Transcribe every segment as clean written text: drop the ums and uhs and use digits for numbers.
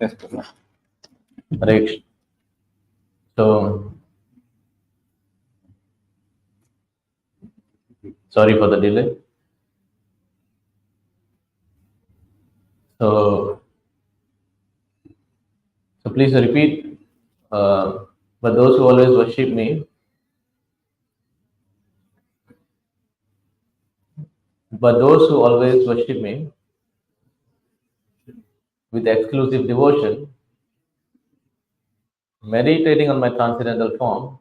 Yes, Kṛṣṇa. Right. So, sorry for the delay. So please repeat. But those who always worship me, with exclusive devotion, meditating on my transcendental form,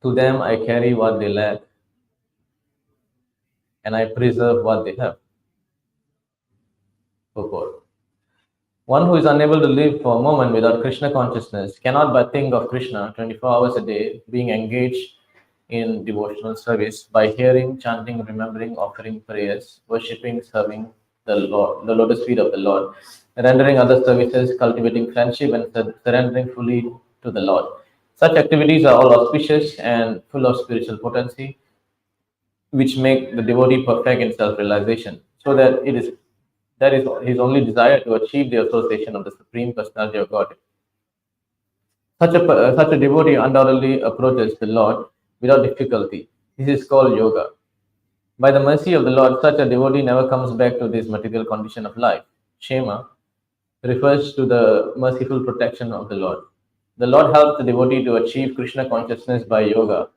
to them I carry what they lack, and I preserve what they have. Purport. One who is unable to live for a moment without Krishna consciousness cannot but think of Krishna 24 hours a day, being engaged in devotional service by hearing, chanting, remembering, offering prayers, worshipping, serving the Lord, the lotus feet of the Lord, rendering other services, cultivating friendship, and surrendering fully to the Lord. Such activities are all auspicious and full of spiritual potency, which make the devotee perfect in self-realization, so that is his only desire to achieve the association of the Supreme Personality of Godhead. Such a devotee undoubtedly approaches the Lord without difficulty. This is called yoga. By the mercy of the Lord, such a devotee never comes back to this material condition of life. Shema refers to the merciful protection of the Lord. The Lord helps the devotee to achieve Krishna consciousness by yoga,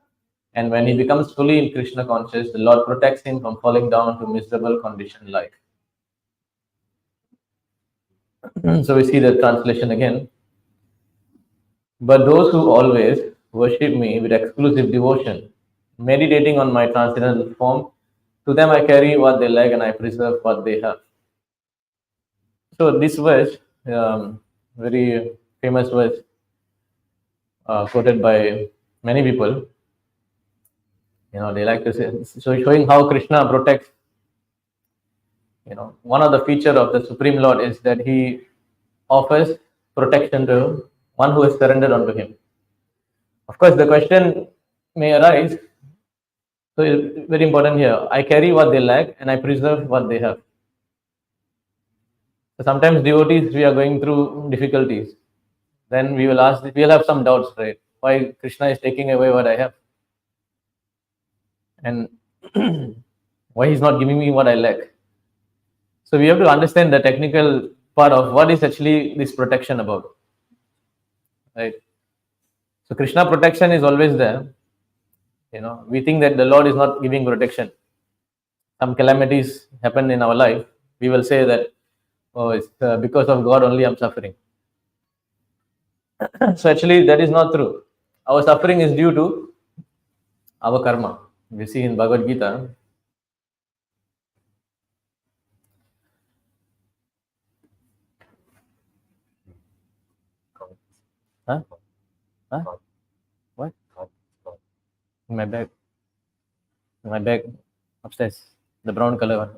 and when he becomes fully in Krishna conscious, the Lord protects him from falling down to miserable conditioned life. So we see the translation again. But those who always worship me with exclusive devotion, meditating on my transcendental form, to them I carry what they lack and I preserve what they have. So this verse, very famous verse, quoted by many people. They like to say, so showing how Krishna protects. One of the feature of the Supreme Lord is that he offers protection to one who is surrendered unto him. Of course, the question may arise. So it's very important here. I carry what they lack and I preserve what they have. So sometimes devotees, we are going through difficulties. Then we will have some doubts, right? Why Krishna is taking away what I have? And why he's not giving me what I lack? So we have to understand the technical part of what is actually this protection about, right? So Krishna protection is always there. We think that the Lord is not giving protection. Some calamities happen in our life. We will say that, oh, it's because of God only I'm suffering. So actually that is not true. Our suffering is due to our karma. We see in Bhagavad Gita. Huh? What? My bag. My bag upstairs. The brown color one.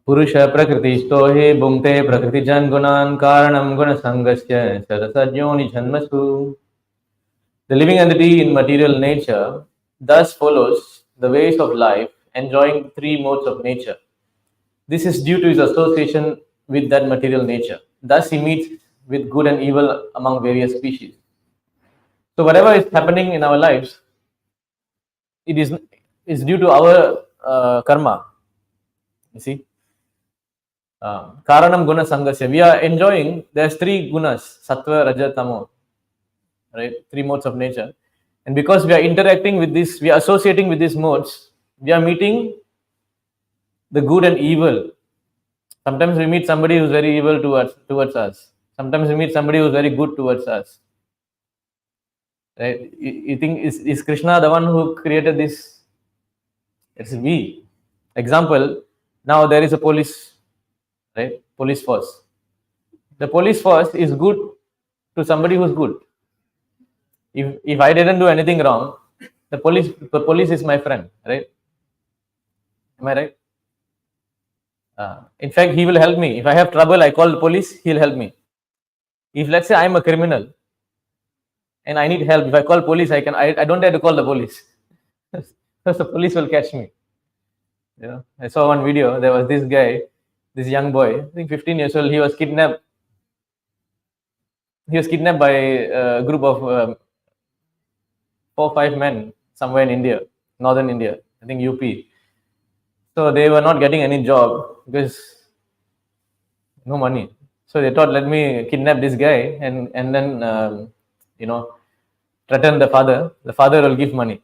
Purusha prakritisto he bhumte prakritijan gunan karanam guna sangasya sarasajyoni janmasu. The living entity in material nature thus follows the ways of life, enjoying three modes of nature. This is due to his association with that material nature. Thus he meets with good and evil among various species. So whatever is happening in our lives, it is due to our karma. You see? Karanam guna sangasya. We are enjoying, there's three gunas, sattva, raja, tamo, right? Three modes of nature. And because we are interacting with this, we are associating with these modes, we are meeting the good and evil. Sometimes we meet somebody who's very evil towards us. Sometimes we meet somebody who's very good towards us. Right? You think, is Krishna the one who created this? It's we. Example, now there is a police, right? Police force. The police force is good to somebody who's good. If I didn't do anything wrong, the police is my friend, right? Am I right? In fact, he will help me. If I have trouble, I call the police, he'll help me. If let's say I'm a criminal and I need help, if I call police, I don't have to call the police. Because the police will catch me. I saw one video, there was this guy, this young boy, I think 15 years old, he was kidnapped. He was kidnapped by a group of 4 or 5 men somewhere in India, northern India, I think UP. So they were not getting any job because no money. So they thought, let me kidnap this guy and then threaten the father. The father will give money.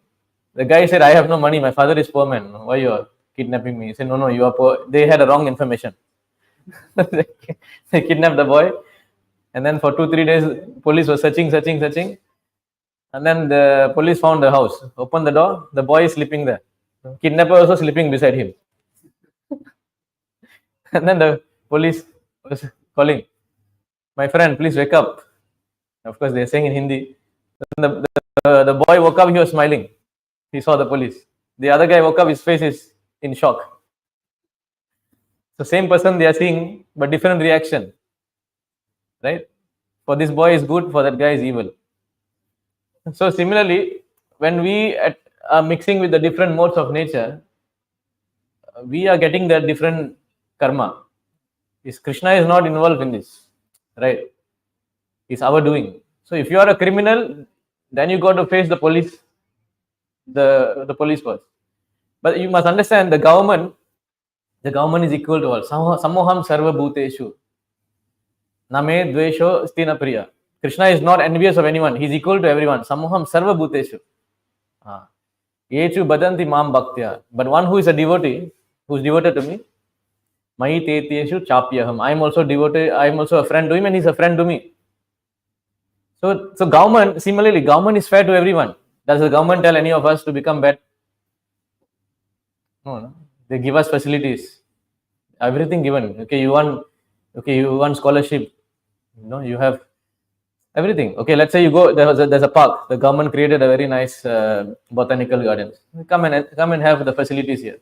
The guy said, I have no money. My father is poor man. Why you are kidnapping me? He said, no, you are poor. They had a wrong information. They kidnapped the boy. And then for 2 3 days, police was searching. And then the police found the house. Opened the door. The boy is sleeping there. Kidnapper also sleeping beside him. And then the police was calling, my friend, please wake up. Of course, they're saying in Hindi. The boy woke up, he was smiling. He saw the police. The other guy woke up, his face is in shock. So same person they are seeing, but different reaction. Right? For this boy is good, for that guy is evil. So similarly, when we are mixing with the different modes of nature, we are getting the different karma. Kṛṣṇa is not involved in this, right? It's our doing. So if you are a criminal, then you got to face the police, the police first. But you must understand the government is equal to all. Samoham sarva bhuteshu. Name dvesho stina priya. Kṛṣṇa is not envious of anyone. He is equal to everyone. Samoham sarva bhuteshu. Yechu badanti mam bhaktya. But one who is a devotee, who is devoted to me, Mahi teteshu chapyaham. I am also devoted. I am also a friend to him, and he is a friend to me. So government, similarly, government is fair to everyone. Does the government tell any of us to become bad? No. They give us facilities. Everything given. Okay, you want scholarship. You have everything. Okay, let's say you go, there's a park. The government created a very nice botanical gardens. Come and have the facilities here.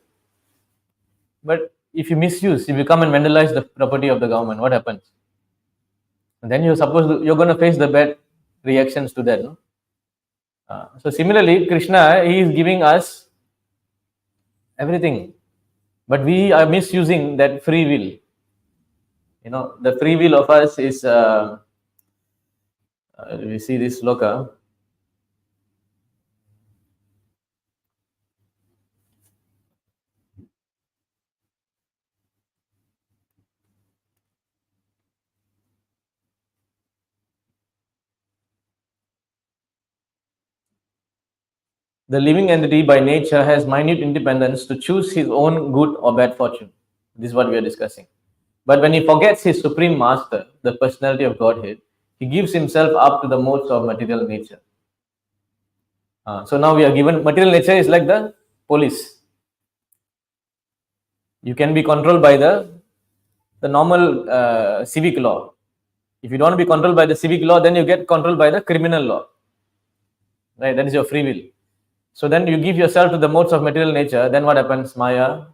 But if you misuse, if you come and vandalize the property of the government, what happens? And then you're going to face the bad reactions to that. No? So similarly, Kṛṣṇa, he is giving us everything, but we are misusing that free will. The free will of us is, we see this sloka. The living entity by nature has minute independence to choose his own good or bad fortune. This is what we are discussing. But when he forgets his supreme master, the personality of Godhead, he gives himself up to the modes of material nature. So now we are given, material nature is like the police. You can be controlled by the normal civic law. If you don't want to be controlled by the civic law, then you get controlled by the criminal law. Right? That is your free will. So then you give yourself to the modes of material nature, then what happens? Maya.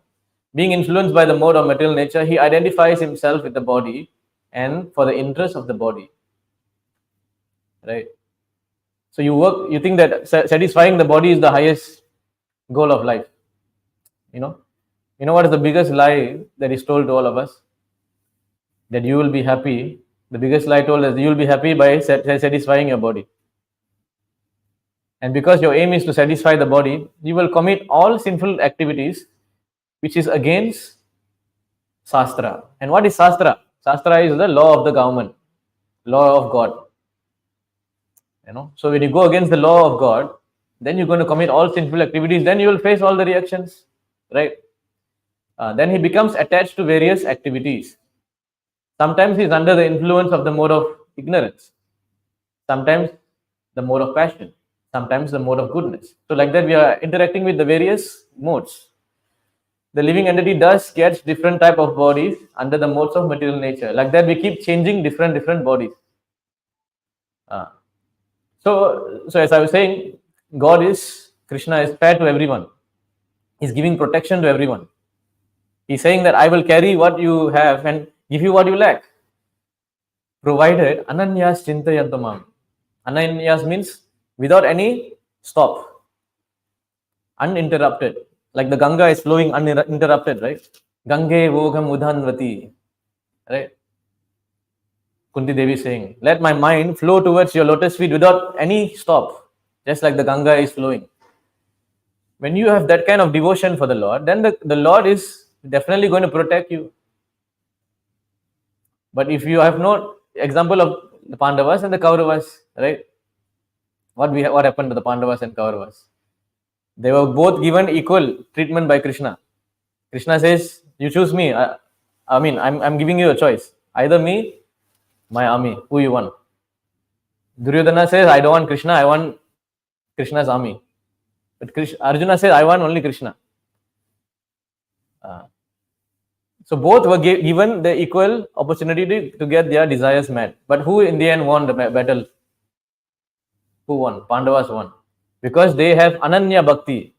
Being influenced by the mode of material nature, he identifies himself with the body and for the interest of the body. Right? So you think that satisfying the body is the highest goal of life. You know what is the biggest lie that is told to all of us? That you will be happy. The biggest lie told is you will be happy by satisfying your body. And because your aim is to satisfy the body, you will commit all sinful activities which is against Shastra. And what is Shastra? Shastra is the law of the government, law of God. So when you go against the law of God, then you're going to commit all sinful activities, then you will face all the reactions, right? Then he becomes attached to various activities. Sometimes he's under the influence of the mode of ignorance. Sometimes the mode of passion. Sometimes the mode of goodness. So like that we are interacting with the various modes. The living entity does get different type of bodies under the modes of material nature. Like that we keep changing different bodies. So as I was saying, Kṛṣṇa is fair to everyone. He's giving protection to everyone. He's saying that I will carry what you have and give you what you lack. Provided ananyas chintayantamam. Ananyas means without any stop. Uninterrupted. Like the Ganga is flowing uninterrupted, right? Gange Vogam Udhanvati. Right? Kunti Devi saying, let my mind flow towards your lotus feet without any stop, just like the Ganga is flowing. When you have that kind of devotion for the Lord, then the Lord is definitely going to protect you. But if you have no example of the Pandavas and the Kauravas, right? What happened to the Pandavas and Kauravas? They were both given equal treatment by Krishna. Krishna says, "You choose me. I'm giving you a choice. Either me, my army. Who you want?" Duryodhana says, "I don't want Krishna. I want Krishna's army." But Arjuna says, "I want only Krishna." So both were given the equal opportunity to get their desires met. But who in the end won the battle? Who won? Pandavas won. Because they have Ananya Bhakti,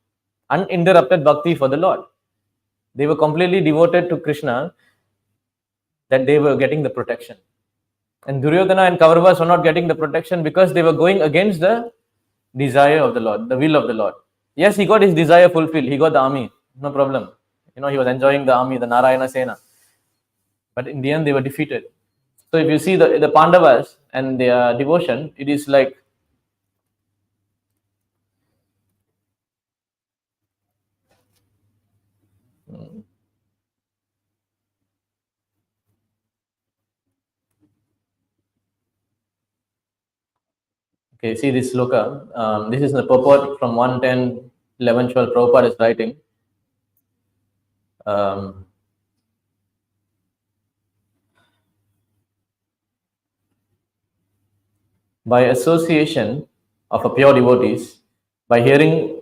uninterrupted Bhakti for the Lord. They were completely devoted to Krishna, that they were getting the protection. And Duryodhana and Kauravas were not getting the protection because they were going against the desire of the Lord, the will of the Lord. Yes, he got his desire fulfilled. He got the army. No problem. He was enjoying the army, the Narayana Sena. But in the end, they were defeated. So if you see the Pandavas and their devotion, it is like okay, see this sloka. This is the purport from 110, 11, 12. Prabhupada is writing. By association of a pure devotees, by hearing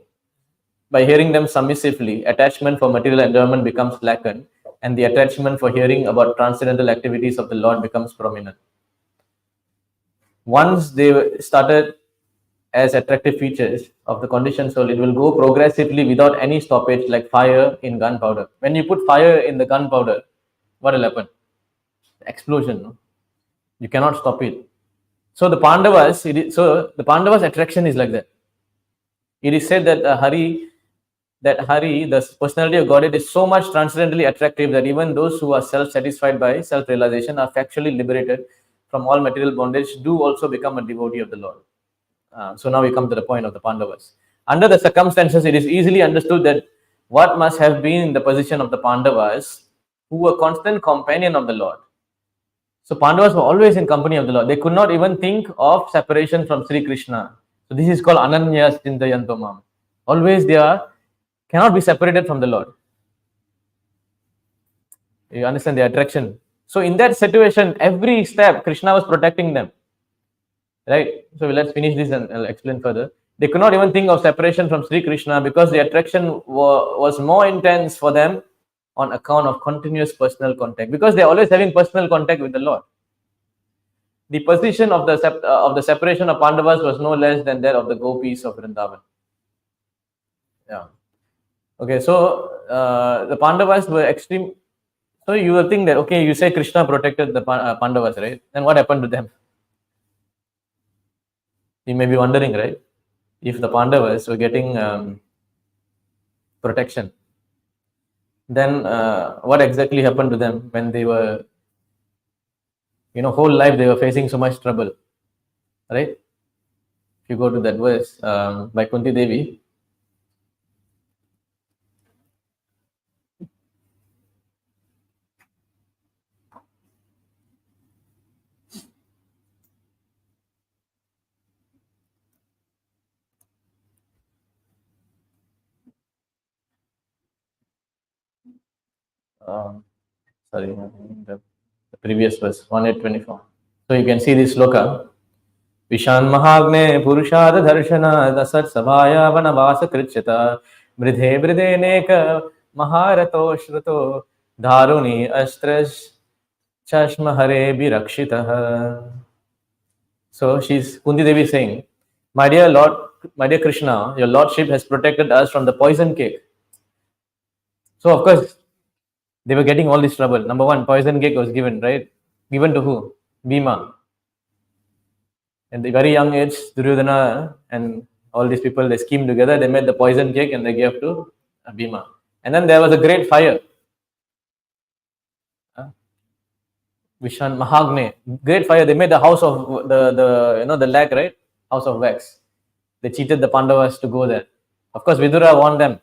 them submissively, attachment for material enjoyment becomes slackened, and the attachment for hearing about transcendental activities of the Lord becomes prominent. Once they started as attractive features of the conditioned soul, it will go progressively without any stoppage, like fire in gunpowder. When you put fire in the gunpowder, what will happen? Explosion. No? You cannot stop it. So the Pandavas, the Pandavas' attraction is like that. It is said that Hari, the personality of Godhead, is so much transcendently attractive that even those who are self-satisfied by self-realization are factually liberated from all material bondage, do also become a devotee of the Lord. So now we come to the point of the Pandavas. Under the circumstances, it is easily understood that what must have been the position of the Pandavas, who were constant companion of the Lord. So Pandavas were always in company of the Lord. They could not even think of separation from Sri Krishna. So this is called Ananyas Chintayanto Mam. Always they cannot be separated from the Lord. You understand the attraction. So in that situation, every step, Krishna was protecting them. Right? So let's finish this and I'll explain further. They could not even think of separation from Sri Krishna because the attraction was more intense for them on account of continuous personal contact. Because they're always having personal contact with the Lord. The position of the separation of Pandavas was no less than that of the gopis of Vrindavan. Yeah. Okay, so the Pandavas were extreme. So you will think that, okay, you say Krishna protected the Pandavas, right? Then what happened to them? You may be wondering, right? If the Pandavas were getting protection, then what exactly happened to them when they were, whole life they were facing so much trouble, right? If you go to that verse by Kunti Devi, sorry, the previous verse, 1824. So you can see this sloka. Vishan Mahagne Purushada Darshana Dasat Sabhaya Vanavasa Krichata Bridhe Bridhe Neka Maharato Shruto Dharuni Astras Chashma Hare Birakshitaha. So Kunti Devi saying, my dear Lord, my dear Krishna, your Lordship has protected us from the poison cake. So of course, they were getting all this trouble. Number one, poison cake was given, right? Given to who? Bhima. At the very young age, Duryodhana and all these people, they schemed together, they made the poison cake and they gave to Bhima. And then there was a great fire. Vishan Mahagne, great fire. They made the house of the lake, right? House of wax. They cheated the Pandavas to go there. Of course, Vidura warned them.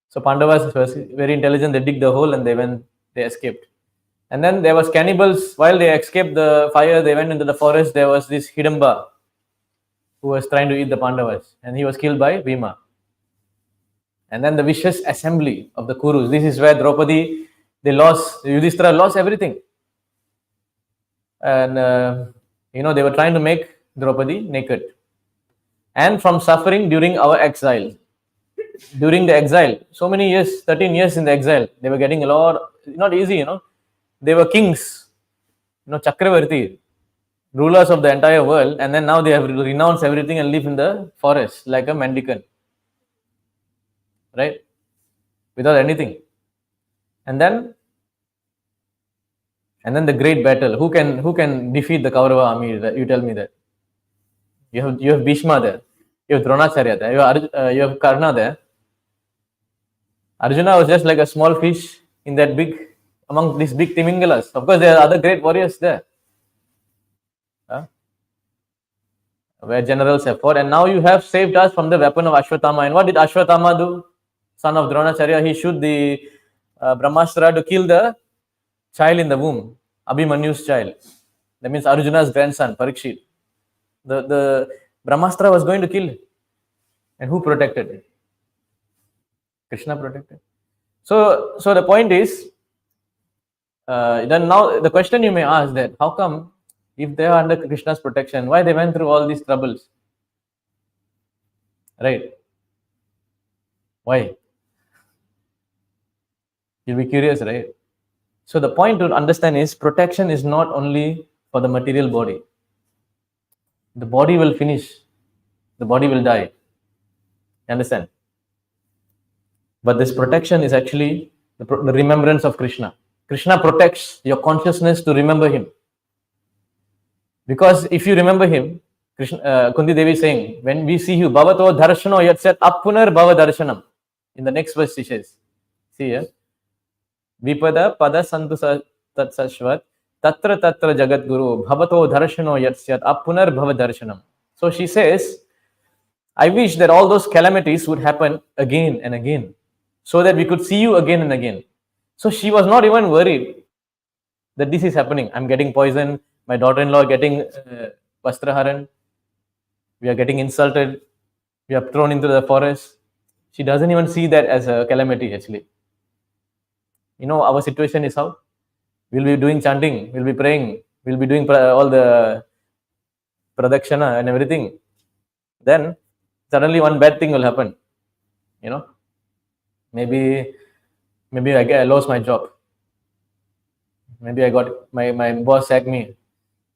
So Pandavas were very intelligent. They dig the hole and they escaped. And then there was cannibals. While they escaped the fire, they went into the forest. There was this Hidamba who was trying to eat the Pandavas, and he was killed by Bhima. And then the vicious assembly of the Kurus. This is where Draupadi, Yudhishthira lost everything. And they were trying to make Draupadi naked. And from suffering during our exile. During the exile, so many years, 13 years in the exile, they were getting a lot, not easy, They were kings, Chakravarti, rulers of the entire world, and then now they have renounced everything and live in the forest like a mendicant, right? Without anything. And then the great battle. Who can defeat the Kaurava army? You tell me that. You have Bhishma there. You have Dronacharya there. You have Karna there. Arjuna was just like a small fish in that among these big Timingalas. Of course, there are other great warriors there, where generals have fought. And now you have saved us from the weapon of Ashwatthama. And what did Ashwatthama do? Son of Dronacharya, he shoot the Brahmastra to kill the child in the womb, Abhimanyu's child. That means Arjuna's grandson, Parikshit. The Brahmastra was going to kill him. And who protected it? Krishna protected. So the point is, then now the question you may ask that, how come if they are under Krishna's protection, why they went through all these troubles? Right? Why? You'll be curious, right? So the point to understand is, protection is not only for the material body. The body will finish. The body will die. You understand? But this protection is actually the remembrance of Krishna. Krishna protects your consciousness to remember him. Because if you remember him, Kunti Devi is saying, when we see you, Bhavato Dharshano Yatsat Appunar Bhava Darshanam. In the next verse she says, see here, Vipada Pada Santu Tat Sashvat Tatra Tatra Jagat Guru Bhavato Dharshano Yatsat Appunar Bhava Darshanam. So she says, I wish that all those calamities would happen again and again, so that we could see you again and again. So she was not even worried that this is happening. I'm getting poisoned, my daughter-in-law getting Vastraharan, we are getting insulted, we are thrown into the forest. She doesn't even see that as a calamity actually. Our situation is how? We'll be doing chanting, we'll be praying, we'll be doing all the pradakshana and everything. Then suddenly one bad thing will happen. Maybe I lost my job. Maybe I got my boss sacked me.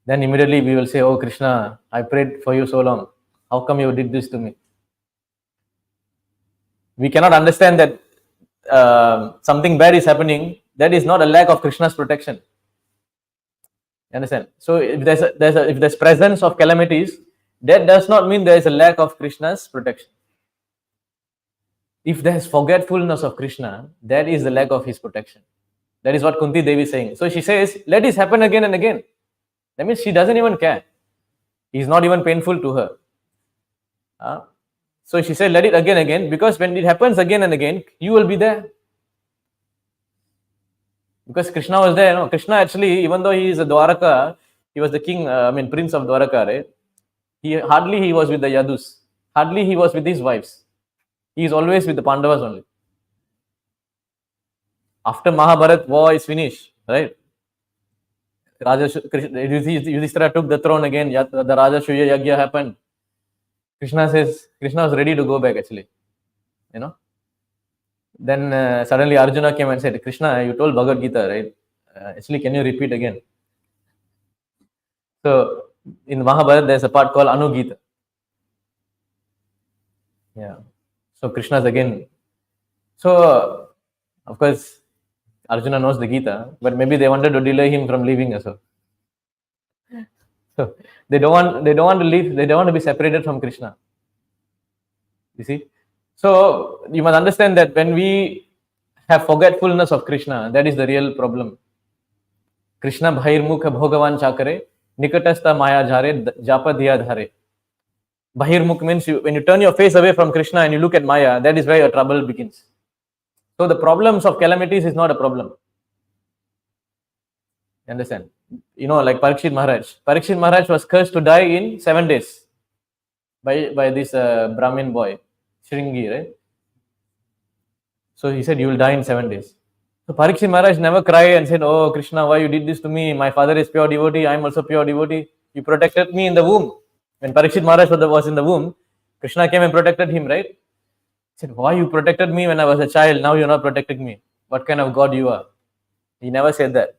Then immediately we will say, oh Krishna, I prayed for you so long. How come you did this to me? We cannot understand that something bad is happening. That is not a lack of Krishna's protection. You understand? So if there's presence of calamities, that does not mean there is a lack of Krishna's protection. If there is forgetfulness of Krishna, that is the lack of his protection. That is what Kunti Devi is saying. So she says, let this happen again and again. That means she doesn't even care. He is not even painful to her. So she said, let it again and again, because when it happens again and again, you will be there. Because Krishna was there. Krishna actually, even though he is a Dwaraka, he was the king, prince of Dwaraka, right? Hardly he was with the Yadus. Hardly he was with his wives. He is always with the Pandavas only. After Mahabharat war is finished, right? Yudhishthira took the throne again. The Rajasuya Yagya happened. Krishna was ready to go back actually. Then suddenly Arjuna came and said, Krishna, you told Bhagavad Gita, right? Actually, can you repeat again? So in Mahabharata, there's a part called Anugita. Yeah. So Krishna's again. So of course, Arjuna knows the Gita, but maybe they wanted to delay him from leaving as well. So they don't want to leave. They don't want to be separated from Krishna. You see. So you must understand that when we have forgetfulness of Krishna, that is the real problem. Krishna Bhairmukha Bhogavan Chakare, Nikatastha Maya Jhare, Japadiya Dhare. Bahirmukh means when you turn your face away from Krishna and you look at Maya, that is where your trouble begins. So the problems of calamities is not a problem. You understand? Like Parikshit Maharaj. Parikshit Maharaj was cursed to die in 7 days by this Brahmin boy, Shringi, right? So he said, you will die in 7 days. So Parikshit Maharaj never cried and said, oh Krishna, why you did this to me? My father is pure devotee, I am also pure devotee. You protected me in the womb. When Parikshit Maharaj was in the womb, Krishna came and protected him, right? He said, why you protected me when I was a child, now you're not protecting me? What kind of God you are? He never said that.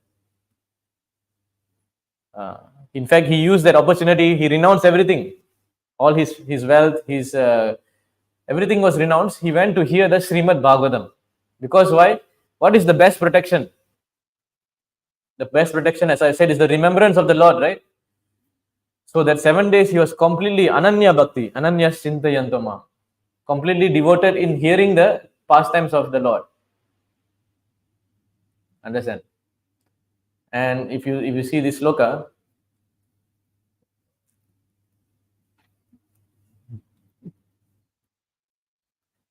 In fact, he used that opportunity, he renounced everything. All his wealth, his everything was renounced. He went to hear the Srimad Bhagavatam. Because why? What is the best protection? The best protection, as I said, is the remembrance of the Lord, right? So that 7 days he was completely Ananya Bhakti, Ananya Chintayantama, completely devoted in hearing the pastimes of the Lord. Understand? And if you see this sloka,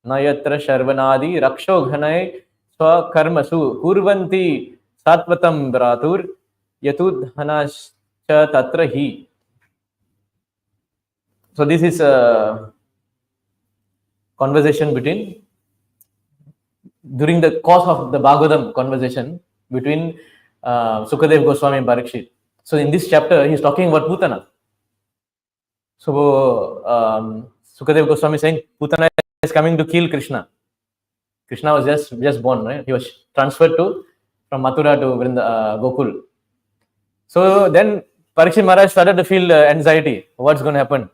Nayatra Sharvanadi Raksho Ghanai Swa Karmasu Kurvanti Satvatam Bratur Yatud Hanascha Tatra Hi. So this is a conversation during the course of the Bhagavatam conversation between Sukadev Goswami and Parikshit. So in this chapter, he is talking about Putana. So Sukadev Goswami is saying Putana is coming to kill Krishna. Krishna was just born, right? He was transferred from Mathura to Gokul. So then Parikshit Maharaj started to feel anxiety. What's going to happen?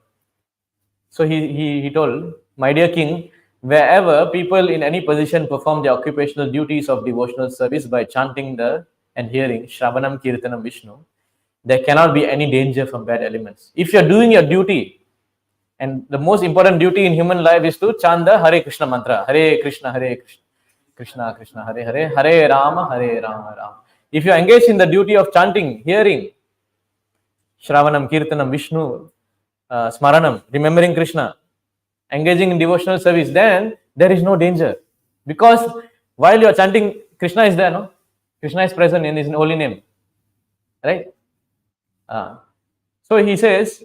So he told, my dear king, wherever people in any position perform the occupational duties of devotional service by chanting and hearing Shravanam Kirtanam Vishnu, there cannot be any danger from bad elements. If you are doing your duty, and the most important duty in human life is to chant the Hare Krishna mantra, Hare Krishna, Krishna Krishna, Hare Hare, Hare Rama, Rama. If you are engaged in the duty of chanting, hearing Shravanam Kirtanam Vishnu, Smaranam, remembering Krishna, engaging in devotional service, then there is no danger. Because while you are chanting, Krishna is there, no? Krishna is present in his holy name. Right? So he says,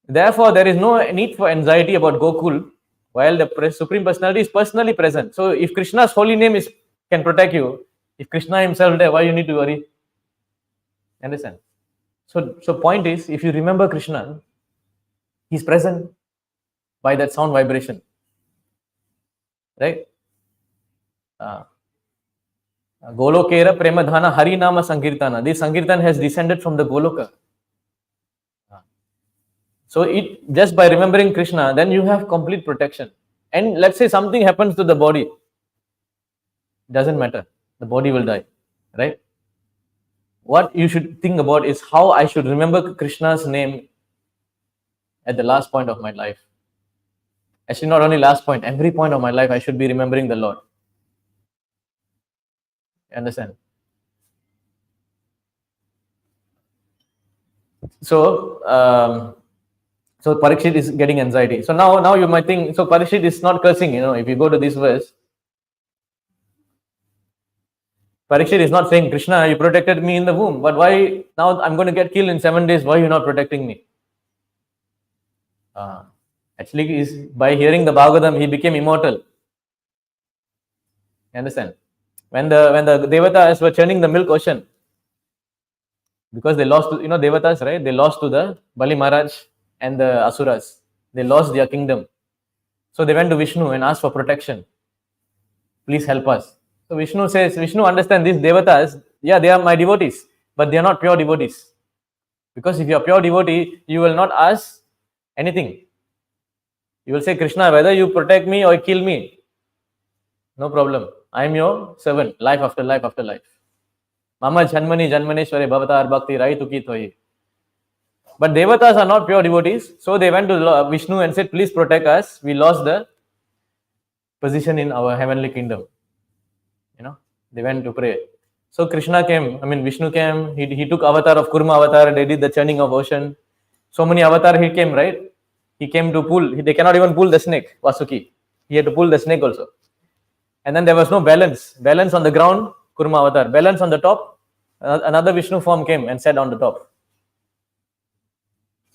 therefore, there is no need for anxiety about Gokul while the Supreme Personality is personally present. So if Krishna's holy name can protect you, if Krishna himself there, why you need to worry? Understand? So point is, if you remember Krishna, he's present by that sound vibration. Right? Golokera Premadhana Harinama Sankirtana. This Sankirtan has descended from the Goloka. So just by remembering Krishna, then you have complete protection. And let's say something happens to the body. Doesn't matter. The body will die. Right? What you should think about is how I should remember Krishna's name at the last point of my life. Actually, not only last point, every point of my life, I should be remembering the Lord. You understand? So Parikshit is getting anxiety. So now you might think, so Parikshit is not cursing, if you go to this verse, Parikshit is not saying, Krishna, you protected me in the womb, but why now I'm going to get killed in 7 days, why are you not protecting me? Actually, by hearing the Bhagavatam, he became immortal. You understand? When the Devatas were churning the milk ocean, because they lost to, Devatas, right? They lost to the Bali Maharaj and the Asuras. They lost their kingdom. So they went to Vishnu and asked for protection. Please help us. So Vishnu says, understand these Devatas, yeah, they are my devotees, but they are not pure devotees. Because if you are pure devotee, you will not ask anything. You will say, Krishna, whether you protect me or kill me, no problem. I am your servant, life after life after life. Mama Janmani Janmaneshwari Bhavatar Bhakti Raituki Tohi. But Devatas are not pure devotees, so they went to Vishnu and said, please protect us. We lost the position in our heavenly kingdom. They went to pray. So Krishna came, Vishnu came, he took avatar of Kurma avatar, they did the churning of ocean. So many avatar he came, right? He came to pull, they cannot even pull the snake, Vasuki. He had to pull the snake also. And then there was no balance. Balance on the ground, Kurma avatar. Balance on the top, another Vishnu form came and sat on the top.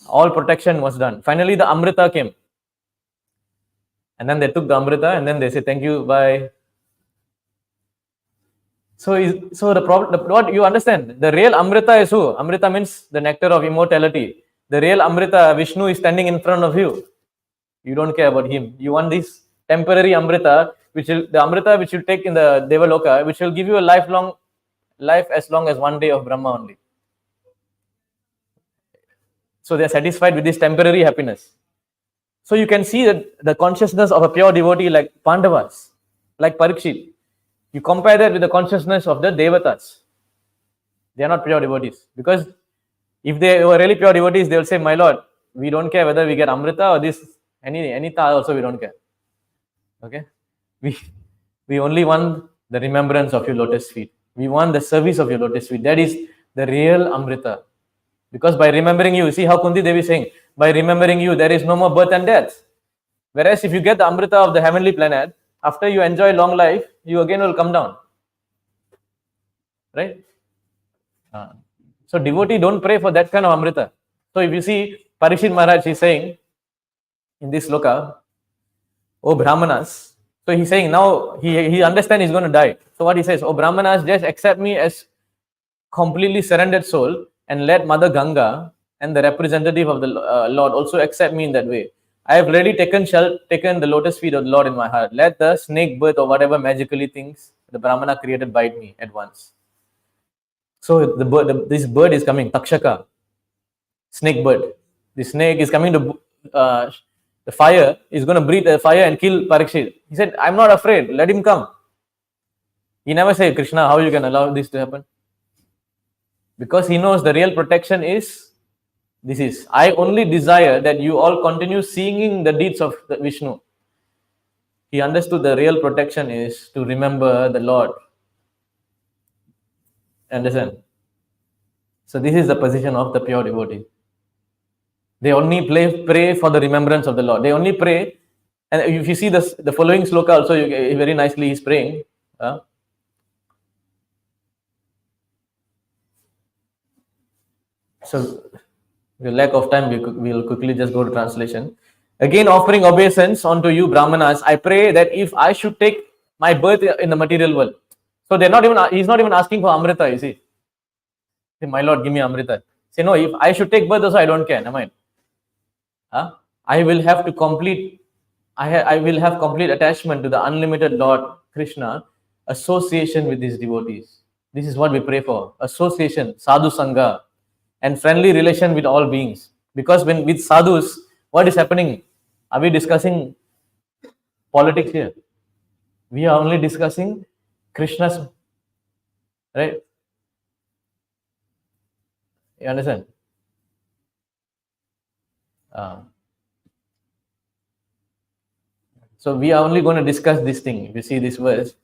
All protection was done. Finally, the Amrita came. And then they took the Amrita and then they said, thank you, bye. So the problem, what you understand, the real Amrita is who? Amrita means the nectar of immortality. The real Amrita, Vishnu, is standing in front of you. You don't care about him. You want this temporary Amrita, the Amrita which you take in the Devaloka, which will give you a life as long as one day of Brahma only. So they are satisfied with this temporary happiness. So you can see that the consciousness of a pure devotee like Pandavas, like Parikshit, you compare that with the consciousness of the Devatas. They are not pure devotees. Because if they were really pure devotees, they will say, my Lord, we don't care whether we get Amrita or this, any ta also we don't care. Okay? We only want the remembrance of your lotus feet. We want the service of your lotus feet. That is the real Amrita. Because by remembering you, see how Kunti Devi is saying, by remembering you, there is no more birth and death. Whereas if you get the Amrita of the heavenly planet, after you enjoy long life, you again will come down. Right? So devotee don't pray for that kind of Amrita. So if you see Parikshit Maharaj, he's saying in this sloka, oh Brahmanas. So he's saying now he understands he's going to die. So what he says, oh Brahmanas, just accept me as completely surrendered soul and let Mother Ganga and the representative of the Lord also accept me in that way. I have already taken the lotus feet of the Lord in my heart. Let the snake birth or whatever magically things the Brahmana created bite me at once. So this bird is coming, Takshaka, snake bird. The snake is coming to the fire, is going to breathe the fire and kill Parikshit. He said, I'm not afraid, let him come. He never said, Krishna, how you can allow this to happen? Because he knows the real protection is, I only desire that you all continue singing the deeds of the Vishnu. He understood the real protection is to remember the Lord. Understand? So this is the position of the pure devotee. They only pray for the remembrance of the Lord. They only pray, and if you see the following sloka also, very nicely he's praying. So, with lack of time, we will quickly just go to translation. Again, offering obeisance unto you, Brahmanas, I pray that if I should take my birth in the material world, so he's not even asking for Amrita, you see. Say, my Lord, give me Amrita. Say, no, if I should take birth also, I don't care, never mind. I will have complete attachment to the unlimited Lord Krishna, association with these devotees. This is what we pray for. Association, sadhu sangha, and friendly relation with all beings. Because when with sadhus, what is happening? Are we discussing politics here? We are only discussing Krishna's, right? You understand? So we are only going to discuss this thing. If you see this verse,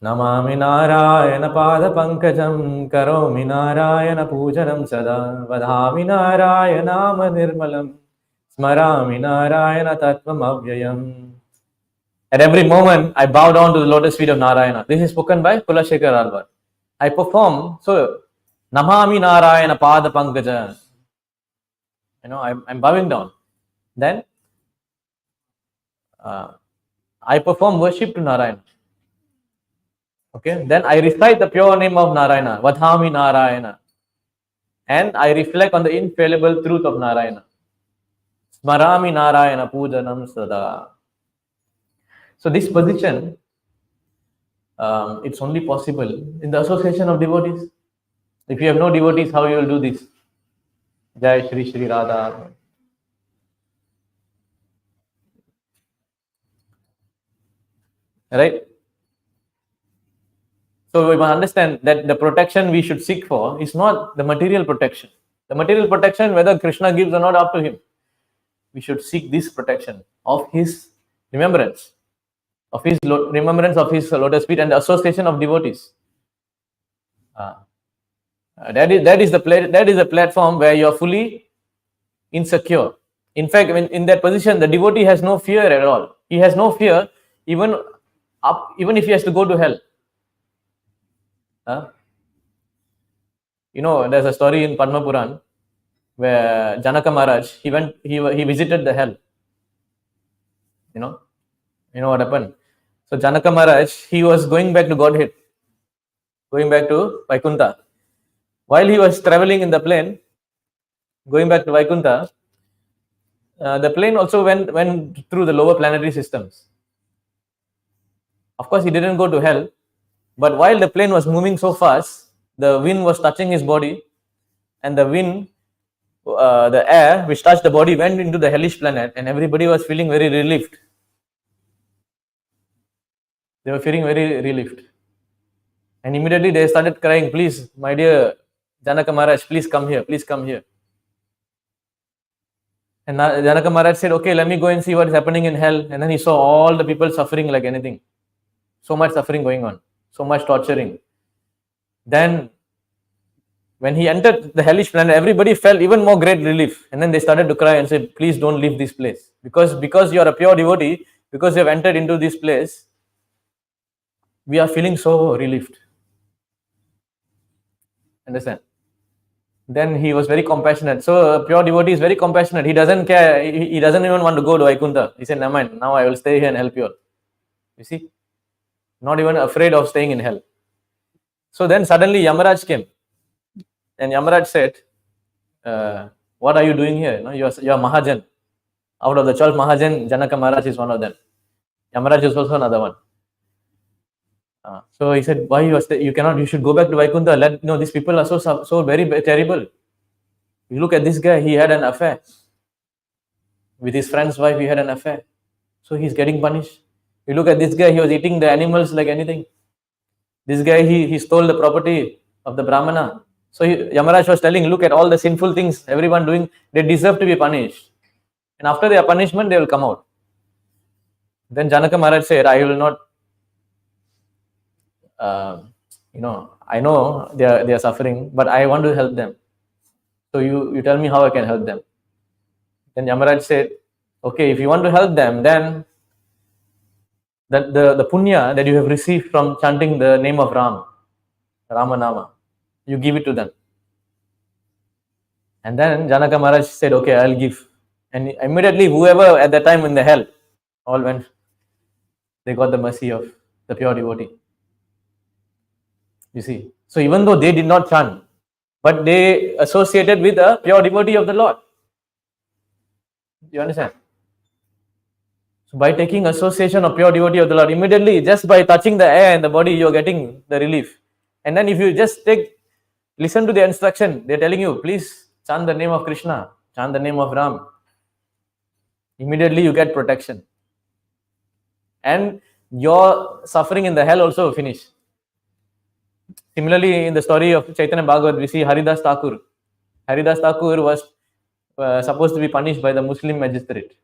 Namami Narayana Pada Pankajam Karomi Narayana Pujanam Sada Vadhami Narayana Nirmalam Smarami Narayana Tattvam Avyayam. At every moment, I bow down to the lotus feet of Narayana. This is spoken by Kulashekar Alvar. I perform, so Namami Narayana Pada Pankajam. I'm bowing down. Then I perform worship to Narayana. Okay, then I recite the pure name of Narayana, Vadhami Narayana, and I reflect on the infallible truth of Narayana. Smarami Narayana Pujanam Sada. So this position, it's only possible in the association of devotees. If you have no devotees, how you will do this? Jai Shri Shri Radha. Right? So we must understand that the protection we should seek for is not the material protection. The material protection, whether Krishna gives or not, up to him. We should seek this protection of his remembrance. of his remembrance of his lotus feet and the association of devotees. That is the platform where you are fully insecure. In fact, when in that position, the devotee has no fear at all. He has no fear, even if he has to go to hell. There's a story in Padma Puran where Janaka Maharaj he visited the hell. You know what happened? So Janaka Maharaj, he was going back to Godhead, going back to Vaikuntha. While he was traveling in the plane, going back to Vaikuntha, the plane also went through the lower planetary systems. Of course, he didn't go to hell, but while the plane was moving so fast, the wind was touching his body, and the air which touched the body went into the hellish planet, and everybody was feeling very relieved. They were feeling very relieved. And immediately they started crying, please, my dear Janaka Maharaj, please come here, please come here. And Janaka Maharaj said, okay, let me go and see what is happening in hell. And then he saw all the people suffering like anything. So much suffering going on, so much torturing. Then when he entered the hellish planet, everybody felt even more great relief. And then they started to cry and say, please don't leave this place. Because you are a pure devotee, because you have entered into this place, we are feeling so relieved. Understand? Then he was very compassionate. So a pure devotee is very compassionate. He doesn't care. He doesn't even want to go to Vaikuntha. He said, never mind, now I will stay here and help you all. You see? Not even afraid of staying in hell. So then suddenly Yamaraj came. And Yamaraj said, what are you doing here? You are Mahajan. Out of the 12 Mahajan, Janaka Maharaj is one of them. Yamaraj is also another one. So he said, why you should go back to Vaikuntha. These people are so very terrible. You look at this guy, he had an affair. With his friend's wife, he had an affair. So he's getting punished. You look at this guy, he was eating the animals like anything. This guy, he stole the property of the Brahmana. So Yamaraj was telling, look at all the sinful things everyone doing, they deserve to be punished. And after their punishment, they will come out. Then Janaka Maharaj said, I will not, I know they are suffering, but I want to help them. So you tell me how I can help them. Then Yamaraj said, okay, if you want to help them, then the punya that you have received from chanting the name of Ramanama, you give it to them. And then Janaka Maharaj said, okay, I'll give. And immediately whoever at that time in the hell, all went, they got the mercy of the pure devotee. You see. So even though they did not chant, but they associated with a pure devotee of the Lord. You understand? So by taking association of pure devotee of the Lord, immediately just by touching the air and the body, you're getting the relief. And then if you just listen to the instruction, they're telling you, please chant the name of Kṛṣṇa, chant the name of Ram. Immediately you get protection. And your suffering in the hell also finish. Similarly, in the story of Chaitanya Bhagavat, we see Haridas Thakur. Haridas Thakur was supposed to be punished by the Muslim magistrate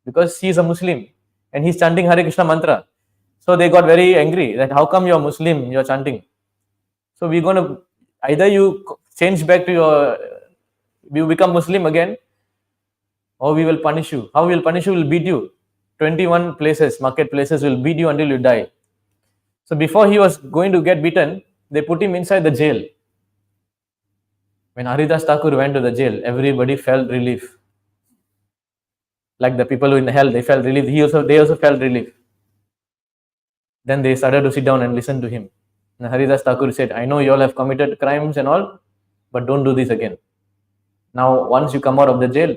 because he is a Muslim and he's chanting Hare Krishna mantra. So they got very angry that how come you're Muslim, you're chanting. So we're going to, either you change back to you become Muslim again, or we will punish you. How we will punish you? We'll beat you. 21 marketplaces will beat you until you die. So before he was going to get beaten, they put him inside the jail. When Haridas Thakur went to the jail, everybody felt relief. Like the people in hell, they felt relief. They also felt relief. Then they started to sit down and listen to him. And Haridas Thakur said, I know you all have committed crimes and all, but don't do this again. Now, once you come out of the jail,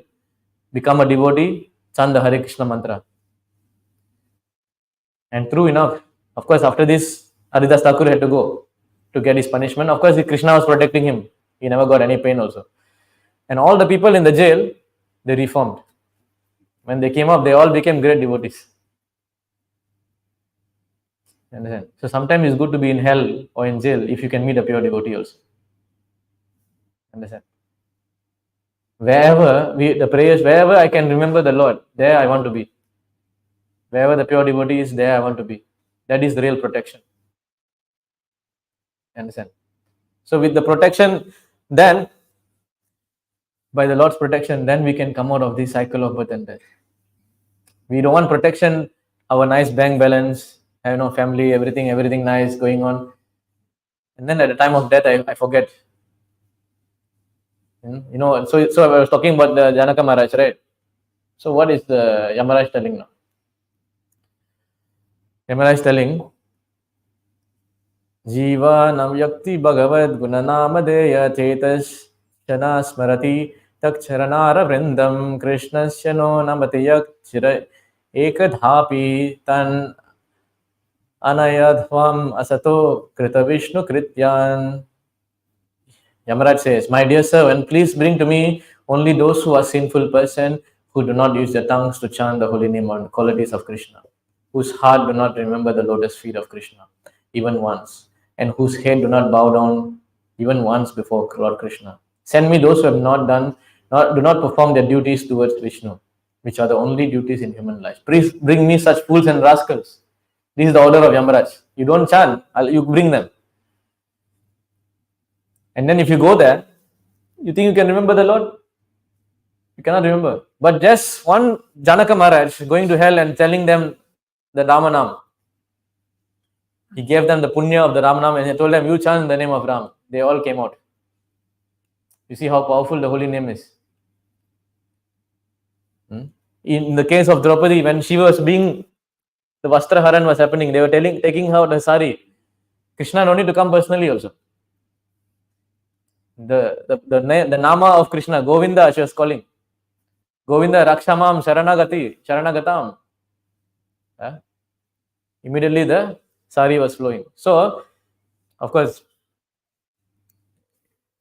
become a devotee, chant the Hare Krishna mantra. And true enough, of course, after this, Haridas Thakur had to go to get his punishment. Of course, Krishna was protecting him. He never got any pain also. And all the people in the jail, they reformed. When they came up, they all became great devotees. Understand? So sometimes it's good to be in hell or in jail if you can meet a pure devotee also. Understand? Wherever I can remember the Lord, there I want to be. Wherever the pure devotee is, there I want to be. That is the real protection. Understand? So with the protection, then by the Lord's protection, then we can come out of this cycle of birth and death. We don't want protection, our nice bank balance, family, everything nice going on. And then at the time of death, I forget. So I was talking about the Janaka Maharaj, right? So what is the Yamaraj telling now? Yamaraj telling, Jiva nam yakti bhagavad gunanama deya chetas shana smarati takcharanara vrindam krishnasya no namati yak chira ekadhapi tan anayadhvam asato krita vishnu krityan. Yamaraj says, my dear servant, please bring to me only those who are sinful person who do not use their tongues to chant the holy name and qualities of Krishna, whose heart do not remember the lotus feet of Krishna even once, and whose head do not bow down even once before Lord Krishna. Send me those who have do not perform their duties towards Vishnu, which are the only duties in human life. Please bring me such fools and rascals. This is the order of Yamaraj. You don't chant, you bring them. And then if you go there, you think you can remember the Lord? You cannot remember. But just one Janaka Maharaj going to hell and telling them the Ramanam. He gave them the punya of the Ramanam and he told them, you chant the name of Ram. They all came out. You see how powerful the holy name is. In the case of Draupadi, when she was being, the Vastra Haran was happening, they were taking out the sari. Krishna no need to come personally also. The Nama of Krishna, Govinda, she was calling. Govinda Rakshamam Sharanagatam. Immediately the sari was flowing. So, of course,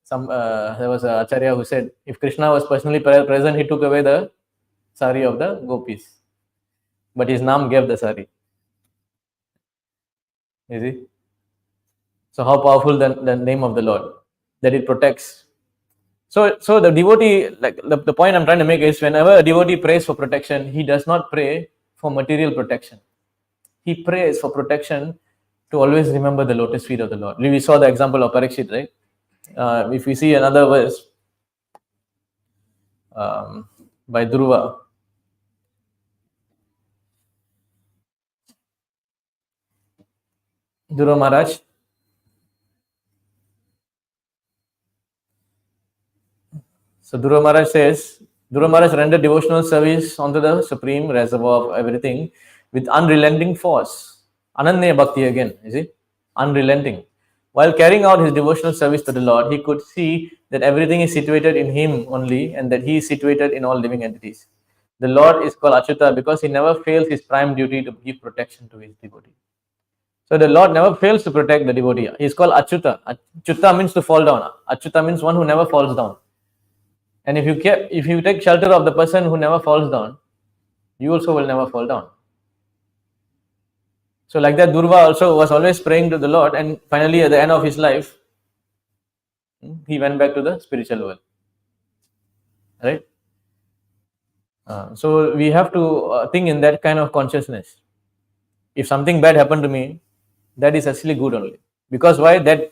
there was an Acharya who said, if Krishna was personally present, he took away the sari of the gopis. But his Nam gave the sari. You see? So how powerful the name of the Lord, that it protects. So the devotee, like the point I'm trying to make is, whenever a devotee prays for protection, he does not pray for material protection. He prays for protection to always remember the lotus feet of the Lord. We saw the example of Parikshit, right? If we see another verse by Dhruva, Dhruva Maharaj. So Dhruva Maharaj says, Dhruva Maharaj rendered devotional service unto the supreme reservoir of everything with unrelenting force. Ananya Bhakti again, you see? Unrelenting. While carrying out his devotional service to the Lord, he could see that everything is situated in him only and that he is situated in all living entities. The Lord is called Achyuta because he never fails his prime duty to give protection to his devotee. So the Lord never fails to protect the devotee. He is called Achyuta. Achyuta means to fall down. Achyuta means one who never falls down. And if you take shelter of the person who never falls down, you also will never fall down. So like that, Dhruva also was always praying to the Lord, and finally at the end of his life, he went back to the spiritual world. Right? So we have to think in that kind of consciousness. If something bad happened to me, that is actually good only. Because why? That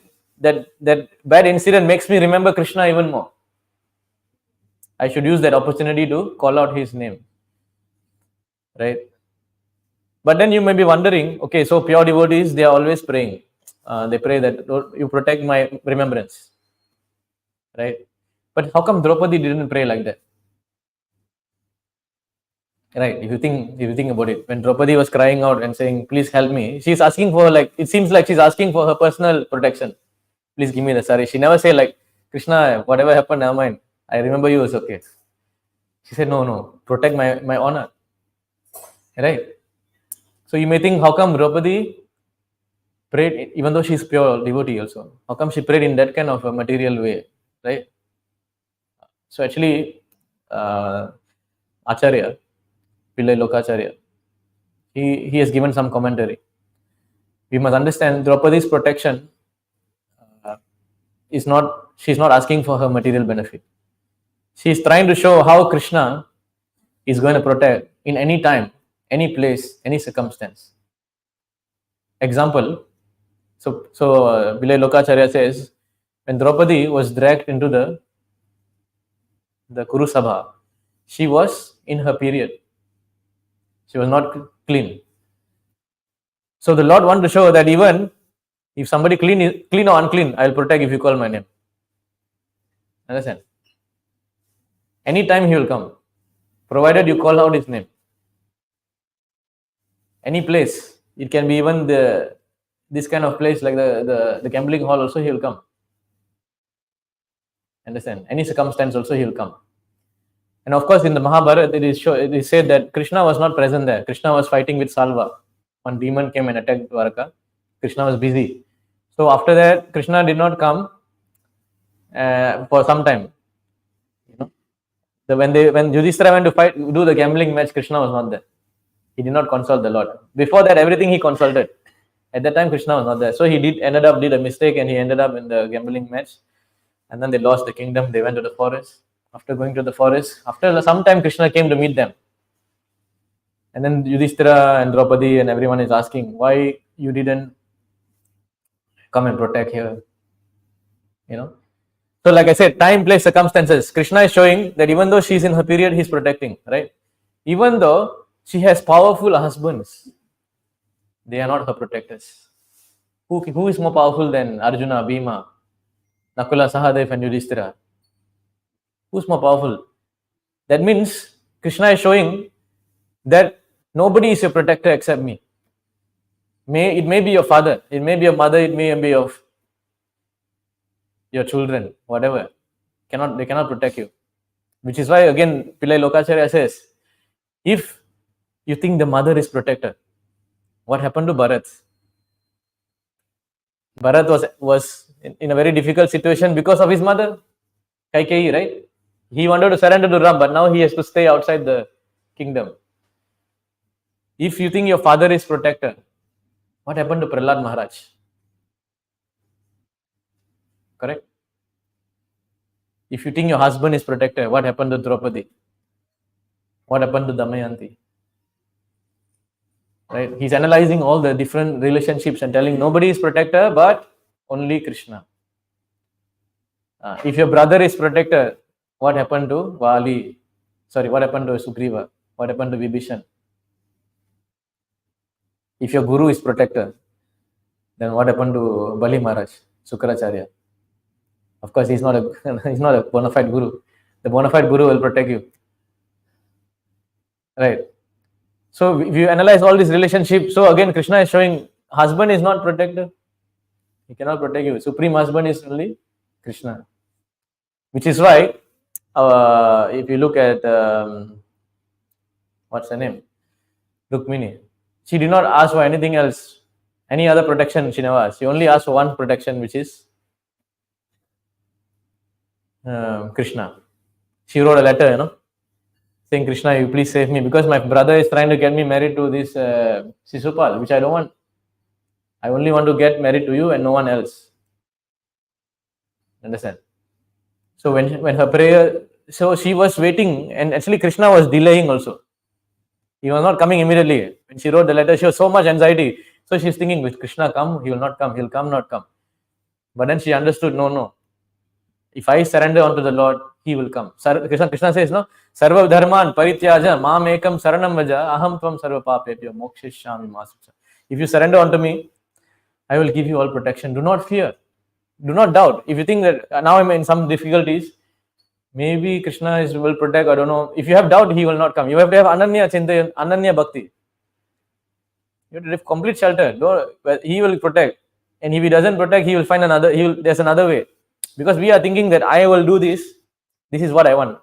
bad incident makes me remember Krishna even more. I should use that opportunity to call out his name. Right? But then you may be wondering, okay, so pure devotees, they are always praying. They pray that you protect my remembrance. Right? But how come Draupadi didn't pray like that? Right? If you think about it, when Draupadi was crying out and saying, please help me, she's asking for, like, it seems like she's asking for her personal protection. Please give me the sari. She never say like, Krishna, whatever happened, never mind. I remember you, it's okay. She said, no, protect my honor. Right? So you may think, how come Draupadi prayed, even though she's pure devotee also, how come she prayed in that kind of a material way? Right? So actually, Acharya, Pillai Lokacharya, he has given some commentary. We must understand Draupadi's protection she's not asking for her material benefit. She is trying to show how Krishna is going to protect in any time any place, any circumstance. Example, Bilay Lokacharya says, when Draupadi was dragged into the Kuru Sabha, she was in her period. She was not clean. So the Lord wanted to show that even if somebody clean or unclean, I will protect if you call my name. Understand? Anytime he will come, provided you call out his name. Any place, it can be even this kind of place like the gambling hall also he will come. Understand? Any circumstance also he will come. And of course, in the Mahabharata, it is said that Kṛṣṇa was not present there. Kṛṣṇa was fighting with Salva. One demon came and attacked Dwarka. Kṛṣṇa was busy. So after that, Kṛṣṇa did not come for some time. When Yudhishthira went to do the gambling match, Kṛṣṇa was not there. He did not consult the Lord. Before that, everything he consulted. At that time, Kṛṣṇa was not there. So he did a mistake, and he ended up in the gambling match. And then they lost the kingdom. They went to the forest. After going to the forest, after some time, Kṛṣṇa came to meet them. And then Yudhishthira and Draupadi and everyone is asking, why you didn't come and protect here? So like I said, time, place, circumstances. Kṛṣṇa is showing that even though she's in her period, he's protecting, right? Even though she has powerful husbands, they are not her protectors. Who is more powerful than Arjuna, Bhima, Nakula, Sahadev and Yudhishthira? Who's more powerful? That means Kṛṣṇa is showing that nobody is your protector except me. It may be your father, it may be your mother, it may be of your children, whatever. They cannot protect you. Which is why again Pillai Lokacharya says, if you think the mother is protector, what happened to Bharat? Bharat was in a very difficult situation because of his mother, Kaikeyi, right? He wanted to surrender to Ram, but now he has to stay outside the kingdom. If you think your father is protector, what happened to Prahlad Maharaj? Correct? If you think your husband is protector, what happened to Draupadi? What happened to Damayanti? Right? He's analyzing all the different relationships and telling nobody is protector, but only Kṛṣṇa. If your brother is protector, what happened to Vali? What happened to Sugriva? What happened to Vibhishan? If your guru is protector, then what happened to Bali Maharaj, Sukracharya? Of course, he's not a bona fide guru. The bona fide guru will protect you. Right? So if you analyze all these relationships, so again Kṛṣṇa is showing husband is not protector. He cannot protect you. Supreme husband is only Kṛṣṇa. Which is why, if you look at, what's her name? Rukmini. She did not ask for anything else. Any other protection she never asked. She only asked for one protection, which is Kṛṣṇa. She wrote a letter, saying, Kṛṣṇa, you please save me because my brother is trying to get me married to this Sisupal, which I don't want. I only want to get married to you and no one else. Understand? So when her prayer, so she was waiting, and actually Kṛṣṇa was delaying also. He was not coming immediately. When she wrote the letter, she was so much anxiety. So she's thinking, will Kṛṣṇa come? He will not come. He'll come, not come. But then she understood, no. If I surrender unto the Lord, He will come. Kṛṣṇa says, no, Sarva dharman parityaja mam ekam saranam vaja aham tvam sarva papebhyo mokshishami masuksa. If you surrender unto me, I will give you all protection. Do not fear. Do not doubt. If you think that now I'm in some difficulties, maybe Kṛṣṇa will protect, I don't know. If you have doubt, He will not come. You have to have Ananya Chintayan, Ananya Bhakti. You have to have complete shelter. He will protect. And if He doesn't protect, He will find there's another way. Because we are thinking that I will do this. This is what I want.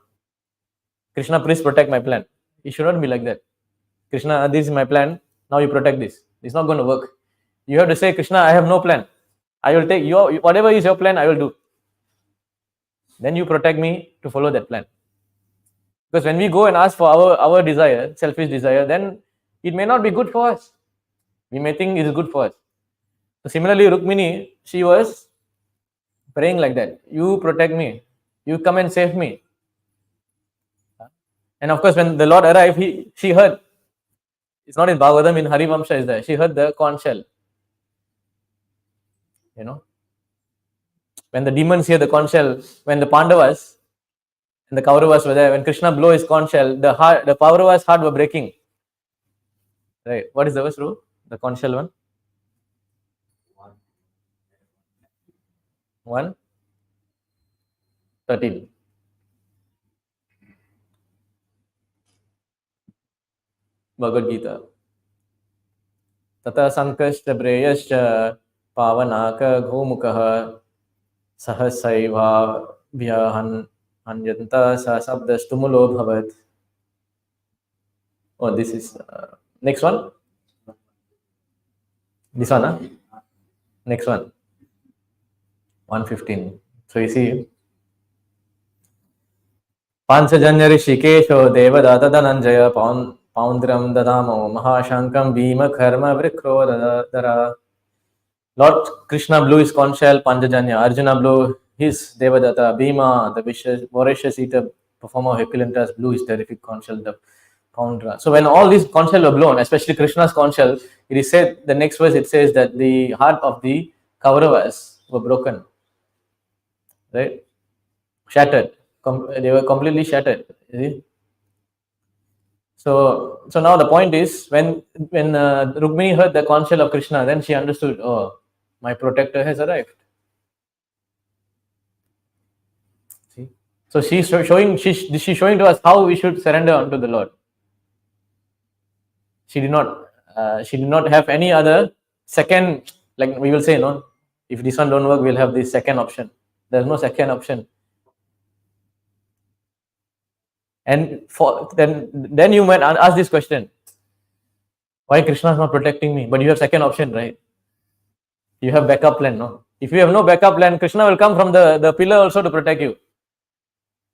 Kṛṣṇa, please protect my plan. It should not be like that. Kṛṣṇa, this is my plan. Now you protect this. It's not going to work. You have to say, Kṛṣṇa, I have no plan. I will take whatever is your plan, I will do. Then you protect me to follow that plan. Because when we go and ask for our desire, selfish desire, then it may not be good for us. We may think it is good for us. So similarly, Rukmini, she was praying like that. You protect me. You come and save me. And of course, when the Lord arrived, she heard. It's not in Bhagavatam, in Harivamsha is there. She heard the conch shell. When the demons hear the conch shell, when the Pandavas and the Kauravas were there, when Krishna blew his conch shell, the Pauravas' heart were breaking. Right. What is the verse, Ru? The conch shell one? 1:13. Bhagavad Gita. Tata sankashta preyascha pavanaka gomukah sahasaiva vyahan anyanta sa sabdastumulo bhavat. Oh, this is next one. This one, huh? Next one. 1:15. So you see, Panchajanya Rishikesho Devadata Dhananjaya Poundram Dadamo Mahashankam Bhima Karma Vrikrodara. Lord Krishna blew his conch shell, Panchajanya. Arjuna blew his Devadatta. Bhima, the voracious eater, performer of Herculantas, blew his terrific conch shell, the Poundra. So when all these conch shell were blown, especially Krishna's conch shell, it is said, the next verse it says that the heart of the Kauravas were broken. Right? Shattered. They were completely shattered. So now the point is, when Rukmini heard the conch shell of Krishna, then she understood, oh, my protector has arrived. See? So she's showing to us how we should surrender unto the Lord. She did not have any other second, like we will say, no, if this one don't work, we'll have this second option. There's no second option. And then you might ask this question: why Krishna is not protecting me? But you have second option, right? You have backup plan, no? If you have no backup plan, Krishna will come from the pillar also to protect you,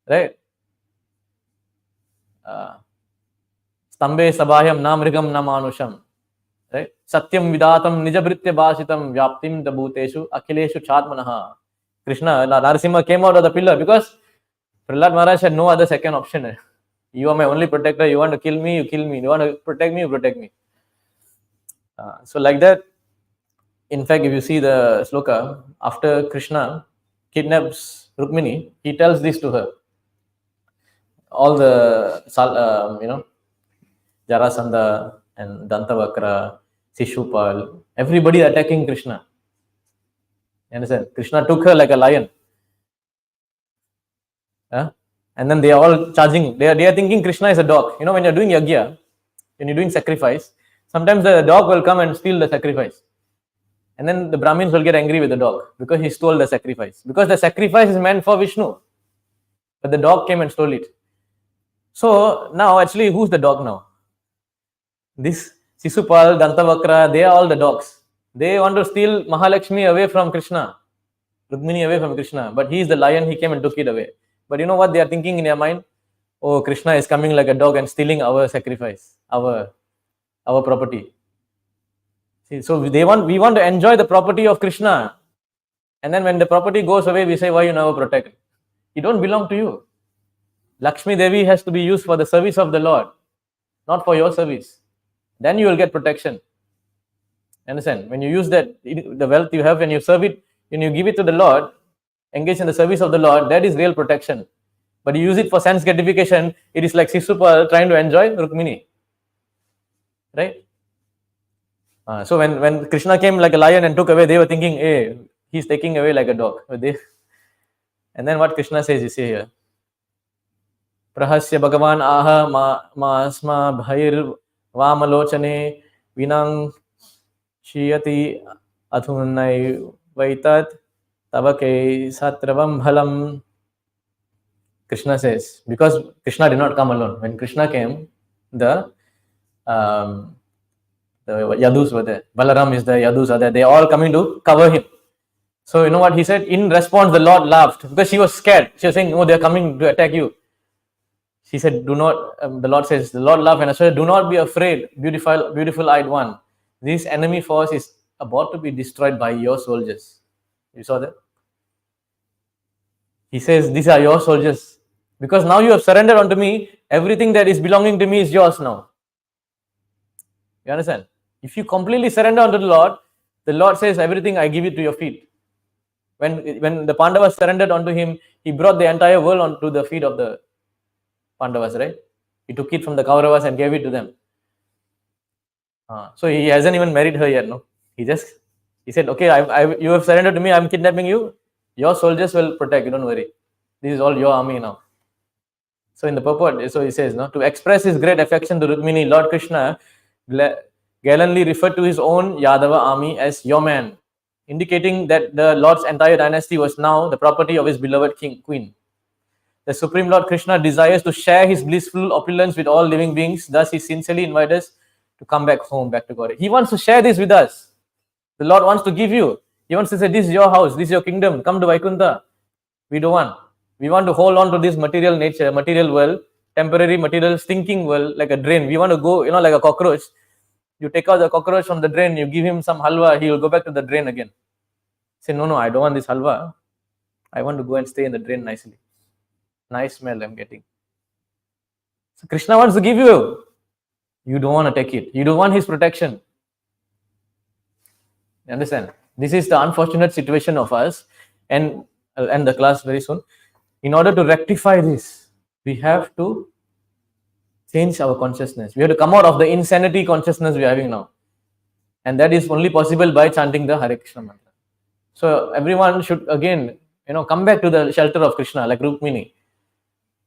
right? Stambe sabahayam namrigam namanusham, right? Satyam vidatam nijabritya bhashitam vyaptim dabhuteshu akhileshu chatmanaha. Krishna, Narasimha came out of the pillar because Prahlad Maharaj had no other second option. You are my only protector. You want to kill me, you kill me. You want to protect me, you protect me. So like that, in fact, if you see the sloka, after Krishna kidnaps Rukmini, he tells this to her. All the, Jarasandha and Dantavakra, Shishupal, everybody attacking Krishna. You understand? Krishna took her like a lion. And then they are all charging. They are thinking Krishna is a dog. When you're doing yagya, when you're doing sacrifice, sometimes the dog will come and steal the sacrifice. And then the Brahmins will get angry with the dog because he stole the sacrifice. Because the sacrifice is meant for Vishnu. But the dog came and stole it. So now actually who's the dog now? This Sisupal, Dantavakra, they are all the dogs. They want to steal Mahalakshmi away from Krishna. Rukmini away from Krishna. But he is the lion, he came and took it away. But you know what they are thinking in their mind? Oh, Krishna is coming like a dog and stealing our sacrifice, our property. See, so we want to enjoy the property of Krishna. And then when the property goes away, we say, why you never protect? It don't belong to you. Lakshmi Devi has to be used for the service of the Lord, not for your service. Then you will get protection. Understand? When you use that, the wealth you have, when you serve it, when you give it to the Lord, engage in the service of the Lord, that is real protection. But you use it for sense gratification, it is like Sisupal trying to enjoy Rukmini. Right? So when Krishna came like a lion and took away, they were thinking, hey, he's taking away like a dog. And then what Krishna says, you see here. Prahasya Bhagavan aha masma bhair vamalochane vinang shiyati athunai vaitat tabake satravam bhalam. Krishna says, because Krishna did not come alone. When Krishna came, the Yadus were there. Balaram is there, Yadus are there. They are all coming to cover him. So you know what he said? In response, the Lord laughed because she was scared. She was saying, oh, they are coming to attack you. She said, do not, the Lord says, the Lord laughed and said, do not be afraid, beautiful-eyed one. This enemy force is about to be destroyed by your soldiers. You saw that? He says, these are your soldiers. Because now you have surrendered unto me, everything that is belonging to me is yours now. You understand? If you completely surrender unto the Lord says, everything I give it to your feet. When the Pandavas surrendered unto him, he brought the entire world onto the feet of the Pandavas, right? He took it from the Kauravas and gave it to them. So he hasn't even married her yet, no? He said, okay, you have surrendered to me, I'm kidnapping you. Your soldiers will protect you, don't worry. This is all your army now. So in the purport, so he says, no, to express his great affection to Rukmini, Lord Kṛṣṇa gallantly referred to his own Yadava army as your man, indicating that the Lord's entire dynasty was now the property of his beloved queen. The Supreme Lord Kṛṣṇa desires to share his blissful opulence with all living beings. Thus, he sincerely invites us to come back home, back to God. He wants to share this with us. The Lord wants to give you. He wants to say, this is your house, this is your kingdom. Come to Vaikuntha. We don't want. We want to hold on to this material nature, material world, temporary material stinking world, like a drain. We want to go, like a cockroach. You take out the cockroach from the drain, you give him some halwa, he will go back to the drain again. Say, no, I don't want this halwa. I want to go and stay in the drain nicely. Nice smell I'm getting. So Kṛṣṇa wants to give you. You don't want to take it. You don't want his protection. You understand? This is the unfortunate situation of us, and I'll end the class very soon. In order to rectify this, we have to change our consciousness. We have to come out of the insanity consciousness we are having now. And that is only possible by chanting the Hare Krishna mantra. So everyone should again, come back to the shelter of Kṛṣṇa, like Rukmini.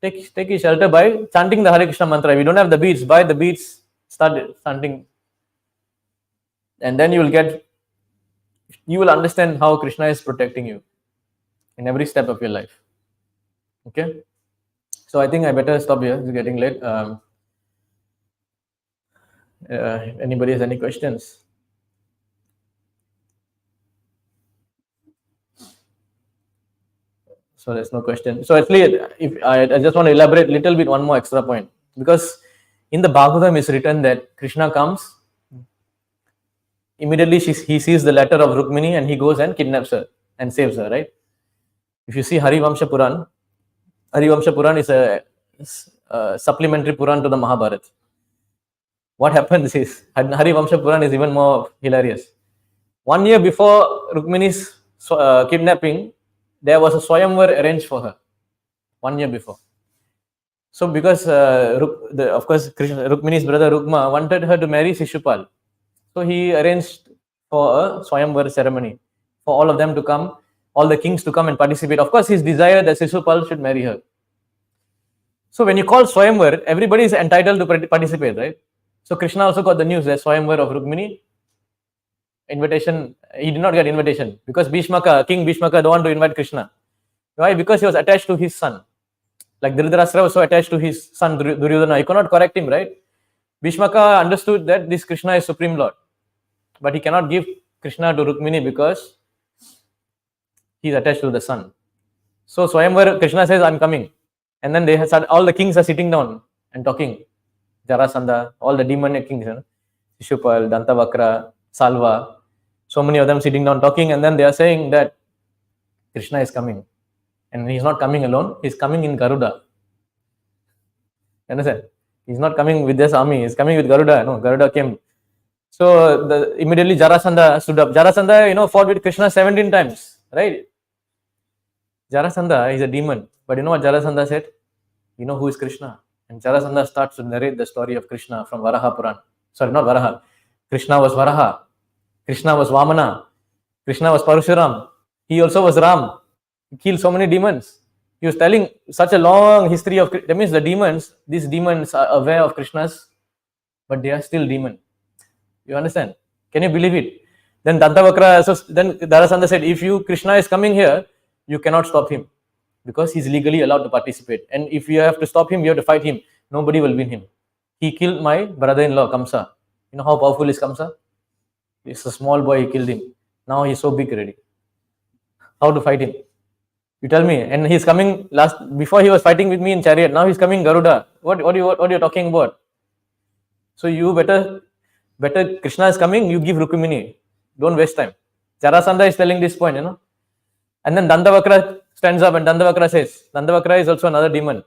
Take his shelter by chanting the Hare Krishna mantra. If you don't have the beads, buy the beads, start chanting. And then you will understand how Kṛṣṇa is protecting you in every step of your life. Okay? So I think I better stop here. It's getting late. Anybody has any questions? So there's no question. So actually, if I just want to elaborate a little bit, one more extra point. Because in the Bhagavatam is written that Kṛṣṇa comes, immediately he sees the letter of Rukmini and he goes and kidnaps her and saves her, right? If you see Harivamsha Puran is a supplementary Puran to the Mahabharata. What happens is, Harivamsha Puran is even more hilarious. 1 year before Rukmini's kidnapping, there was a Swayamvar arranged for her. 1 year before. So because, of course, Rukmini's brother Rukma wanted her to marry Shishupal. So he arranged for a Swayamvar ceremony for all of them to come, all the kings to come and participate. Of course, his desire that Shishupal should marry her. So when you call Swayamvar, everybody is entitled to participate, right? So Kṛṣṇa also got the news that Swayamvar of Rukmini, invitation, he did not get invitation because King Bhishmaka don't want to invite Kṛṣṇa. Why? Because he was attached to his son. Like Dhritarashtra was so attached to his son Duryodhana, he cannot correct him, right? Bhishmaka understood that this Kṛṣṇa is Supreme Lord, but he cannot give Kṛṣṇa to Rukmini because he is attached to the son. So Swayamvar, Kṛṣṇa says, I'm coming. And then all the kings are sitting down and talking. Jarasandha, all the demonic kings, Shishupal, Dantavakra, Salva, so many of them sitting down talking, and then they are saying that Kṛṣṇa is coming. And he's not coming alone, he's coming in Garuda. Understand? He's not coming with this army, he's coming with Garuda. No, Garuda came. So immediately Jarasandha stood up. Jarasandha, fought with Kṛṣṇa 17 times, right? Jarasandha is a demon. But you know what Jarasandha said? You know who is Kṛṣṇa? And Jarasandha starts to narrate the story of Kṛṣṇa from Varaha Puran. Sorry, not Varaha. Kṛṣṇa was Varaha. Kṛṣṇa was Vamana. Kṛṣṇa was Parashuram. He also was Ram. He killed so many demons. He was telling such a long history of, that means these demons are aware of Kṛṣṇa's, but they are still demon. You understand? Can you believe it? Then then Jarasandha said, if Kṛṣṇa is coming here, you cannot stop him because he's legally allowed to participate. And if you have to stop him, you have to fight him. Nobody will win him. He killed my brother-in-law, Kamsa. You know how powerful is Kamsa? He's a small boy, he killed him. Now he's so big already. How to fight him? You tell me. And he's coming before he was fighting with me in chariot. Now he's coming Garuda. What are you talking about? So you better Kṛṣṇa is coming, you give Rukmini. Don't waste time. Jarasandha is telling this point, And then Dantavakra stands up and Dantavakra says, Dantavakra is also another demon.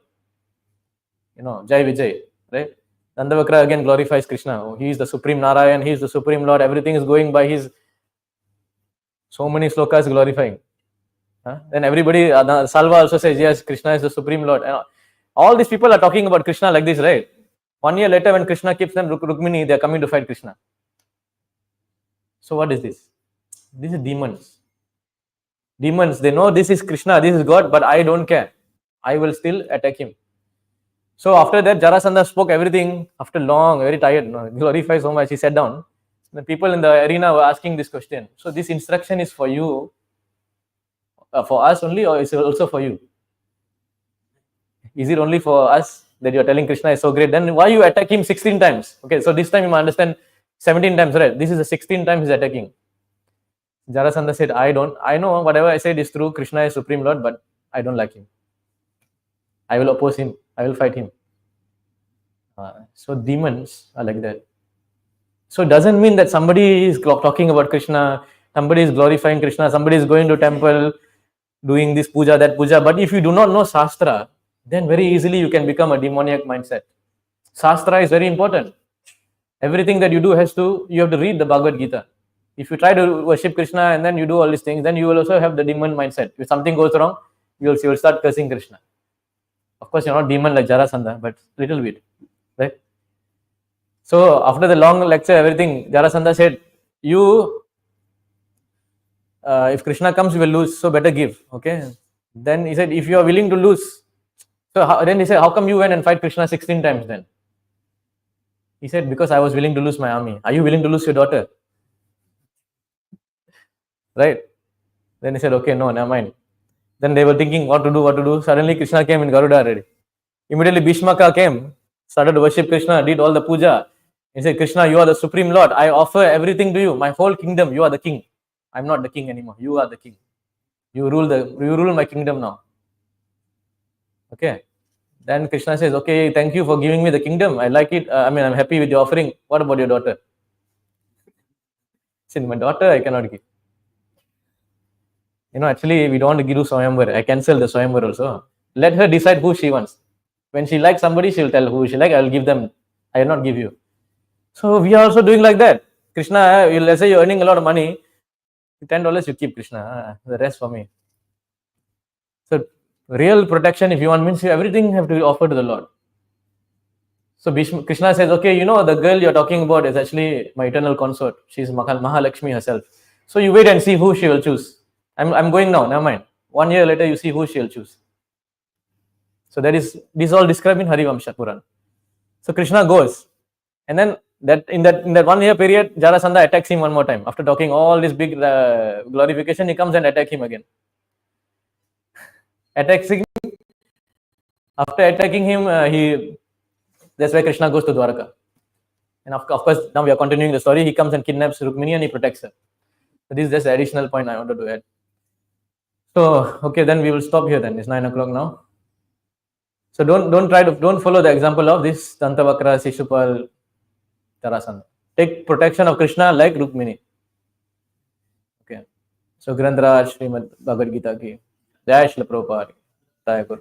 Jai Vijay, right? Dandavakra again glorifies Krishna. Oh, he is the supreme Narayan, he is the supreme Lord, everything is going by his. So many slokas glorifying. Then everybody, Salva also says, yes, Krishna is the supreme Lord. And all these people are talking about Krishna like this, right? 1 year later, when Krishna keeps them Rukmini, they are coming to fight Krishna. So what is this? This is demons. Demons, they know this is Krishna, this is God, but I don't care. I will still attack him. So after that, Jarasandha spoke everything after long, very tired, glorified so much, he sat down. The people in the arena were asking this question. So this instruction is for you, for us only, or is it also for you? Is it only for us that you are telling Krishna is so great? Then why you attack him 16 times? Okay, so this time you must understand 17 times, right? This is the 16 times he's attacking. Jarasandha said, I know whatever I said is true, Krishna is Supreme Lord, but I don't like him. I will oppose him. I will fight him. So demons are like that. So it doesn't mean that somebody is talking about Krishna, somebody is glorifying Krishna, somebody is going to temple, doing this puja, that puja. But if you do not know Shastra, then very easily you can become a demoniac mindset. Shastra is very important. Everything that you do you have to read the Bhagavad Gita. If you try to worship Krishna and then you do all these things, then you will also have the demon mindset. If something goes wrong, you will start cursing Krishna. Of course, you're not demon like Jarasandha, but little bit, right? So after the long lecture, everything, Jarasandha said, if Krishna comes, you will lose, so better give, okay? Then he said, if you are willing to lose, then he said, how come you went and fight Krishna 16 times then? He said, because I was willing to lose my army. Are you willing to lose your daughter? Right? Then he said, okay, no, never mind. Then they were thinking what to do. Suddenly Krishna came in Garuda already. Immediately Bhishmaka came, started to worship Krishna, did all the puja. He said, Krishna, you are the Supreme Lord. I offer everything to you. My whole kingdom, you are the king. I'm not the king anymore. You are the king. You rule my kingdom now. Okay. Then Krishna says, okay, thank you for giving me the kingdom. I like it. I'm happy with your offering. What about your daughter? He said, my daughter, I cannot give. Actually, we don't want to do Swayamvar. I cancel the Swayamvar also. Let her decide who she wants. When she likes somebody, she'll tell who she likes. I will give them. I will not give you. So we are also doing like that. Krishna, let's say you're earning a lot of money. $10 you keep, Krishna. The rest for me. So real protection, if you want, means everything have to offer to the Lord. So Krishna says, okay, the girl you're talking about is actually my eternal consort. She's Mahalakshmi herself. So you wait and see who she will choose. I'm going now, never mind. 1 year later, you see who she will choose. So this is all described in Harivamsha Purana. So Krishna goes. And then in that 1 year period, Jarasandha attacks him one more time. After talking all this big glorification, he comes and attacks him again. Attacking. After attacking him, that's why Krishna goes to Dwaraka. And of course, now we are continuing the story. He comes and kidnaps Rukmini and he protects her. So this is just the additional point I wanted to add. So, okay, then we will stop here then. It's 9 o'clock now. So don't follow the example of this Dantavakra, Shishupal, Jarasandha. Take protection of Krishna like Rukmini. Okay. So Granth Raj, Srimad Bhagavad Gita ki. Jai Shri Prabhupada. Jai Guru.